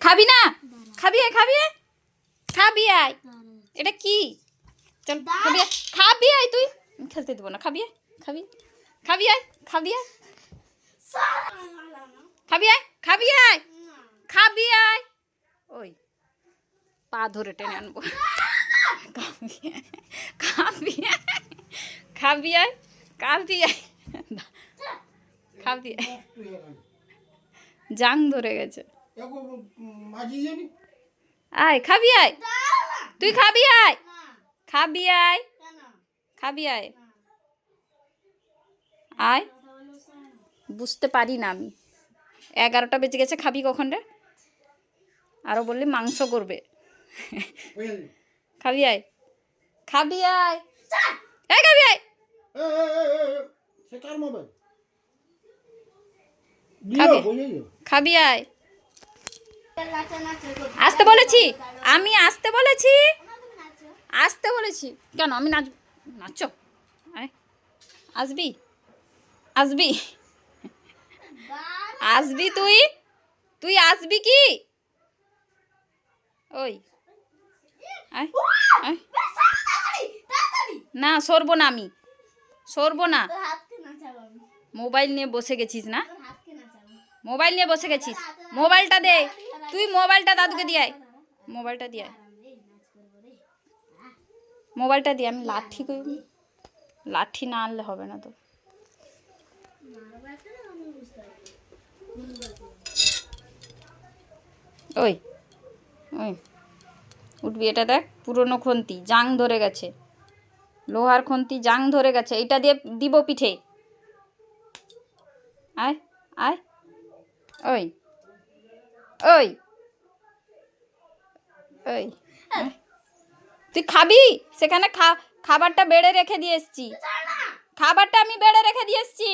খাবি না? খাবি আয়, খাবি আয়, খাবি আয়। এটা কি? চল খাবি আয়, খাবি আয়। তুই খেলতে দেবো না। খাবি আয়, খাবি, খাবি আয়, খাবি আয়, খাবি আয়, খাবি আয়, খাবি আয়। ওই পা ধরে টেনে আনবো। খাবি আয়, খাবি আয়, খাবি আয়, খাবি আয়, খাবি আয়। জাং ধরে গেছে। আয় খাবি আয়, তুই খাবি আয়, খাবি আয়, খাবি আয়, আয়। বুঝতে পারি না আমি। 11টা বেজে গেছে, খাবি কখন রে? আরো বললি মাংস করবে। খাবি আয়, খাবি আয়, এই খাবি আয়, খাবি আয়। আসতে বলেছি আমি, আসতে বলেছি, আসতে বলেছি। কেন আমি নাচ? নাচো, আয়, আসবি, আসবি, আসবি তুই, তুই আসবি কি? ওই আয়, আয়। না সরবো না, আমি সরবো না। মোবাইল নিয়ে বসে গেছিস না? মোবাইল নিয়ে বসে গেছিস। মোবাইলটা দে, তুই মোবাইলটা দাদুকে দিয়ে আয়, মোবাইলটা দিয়ে আয়, মোবাইলটা দিয়ে। আমি লাঠি করি, লাঠি না আনলে হবে না তো। ওই ওই উঠবি। এটা দেখ, পুরনো খন্তি, জাং ধরে গেছে। লোহার খন্তি, জাং ধরে গেছে। এইটা দিয়ে দিব পিঠে। আয়, আয়, ওই ওই ওই। তুই খাবি? সেখানে খাবারটা বেড়ে রেখে দিয়ে এসছি। খাবারটা আমি বেড়ে রেখে দিয়ে এসছি।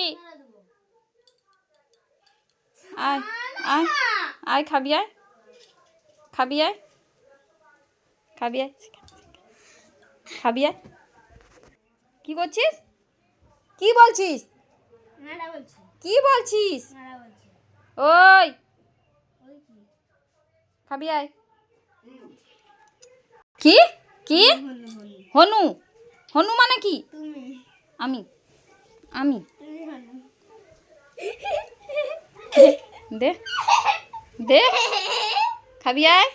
আয়, আয়, আয়, খাবি আয়, খাবি আয়, খাবি আয়, খাবি আয়। কি করছিস? কি বলছিস? কি বলছিস? ওই খাবি আয়। কি কি? হনু? হনু মানে কি? আমি, আমি দে, দে, খাবি আয়।